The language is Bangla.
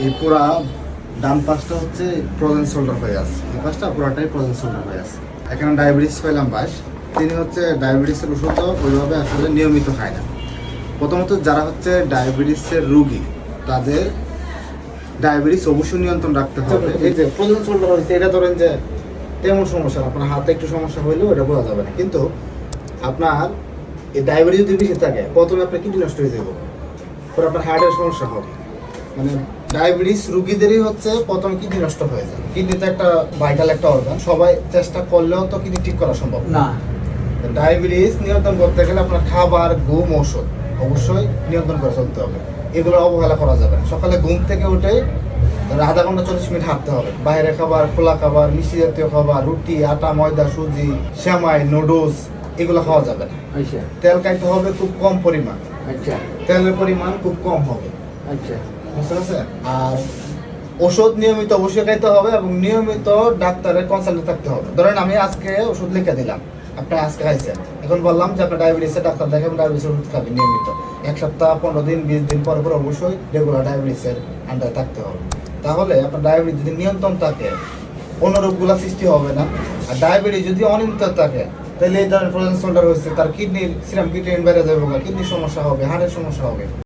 এই পুরা ডান পাশটা হচ্ছে ফ্রোজেন শোল্ডার হয়ে আছে, এই পাশটা পুরাটাই ফ্রোজেন শোল্ডার হয়ে আছে। এখানে ডায়াবেটিস পেলাম বাস, তিনি হচ্ছে ডায়াবেটিসের ওষুধও ওইভাবে আসলে নিয়মিত খায় না। প্রথমত যারা হচ্ছে ডায়াবেটিসের রুগী তাদের ডায়াবেটিস অবশ্যই নিয়ন্ত্রণ রাখতে হবে। এই যে ফ্রোজেন শোল্ডার হয়েছে, এটা ধরেন যে তেমন সমস্যা, আপনার হাতে একটু সমস্যা হইলেও এটা বোঝা যাবে না। কিন্তু আপনার এই ডায়াবেটিস যদি বেশি থাকে, প্রথমে আপনার কিডনি নষ্ট হয়ে যাবে, পরে আপনার হার্টের সমস্যা হবে। মানে ডায়াবেটিস রুগীদেরই হচ্ছে প্রথম কিডনি নষ্ট হয়ে যায়। কিডনি তো একটা ভাইটাল একটা অর্গান, সবাই চেষ্টা করলেও তো কিডনি ঠিক করা সম্ভব না। ডায়াবেটিস নিয়ন্ত্রণ করতে গেলে আপনার খাবার, ঘুম, ওষুধ অবশ্যই নিয়ন্ত্রণ করে চলতে হবে। এগুলো অবহেলা করা যাবে না। সকালে ঘুম থেকে উঠে আধা ঘন্টা 40 মিনিট হাঁটতে হবে। বাইরে খাবার, খোলা খাবার, মিষ্টি জাতীয় খাবার, রুটি, আটা, ময়দা, সুজি, সেমাই, নুডলস এগুলো খাওয়া যাবে না। আচ্ছা তেল খাইতে হবে খুব কম পরিমাণ, আচ্ছা তেলের পরিমাণ খুব কম হবে, আচ্ছা বুঝতে পারছেন? আর ওষুধ নিয়মিত অবশ্যই খাইতে হবে এবং নিয়মিত ডাক্তারের কনসাল্টে থাকতে হবে। ধরেন আমি আজকে ওষুধ লিখে দিলাম, আপনি আজকে খাইছেন, এখন বললাম যে আপনার ডায়াবেটিসের ডাক্তার দেখাবেন, ডায়াবেটিসের ওষুধ খাবেন নিয়মিত। 1 সপ্তাহ, 15 দিন, 20 দিন পর পর অবশ্যই রেগুলার ডায়াবেটিসের আন্ডারে থাকতে হবে। তাহলে আপনার ডায়াবেটিস যদি নিয়ন্ত্রণ থাকে, অন্য রোগগুলো সৃষ্টি হবে না। আর ডায়াবেটিস যদি অনিয়ন্ত্রিত থাকে, তাহলে এই ধরনের ফ্রোজেন শোল্ডার হয়েছে, তার কিডনির সিরাম কিডনি বেড়ে যাবে, কিডনির সমস্যা হবে, হার্টের সমস্যা হবে।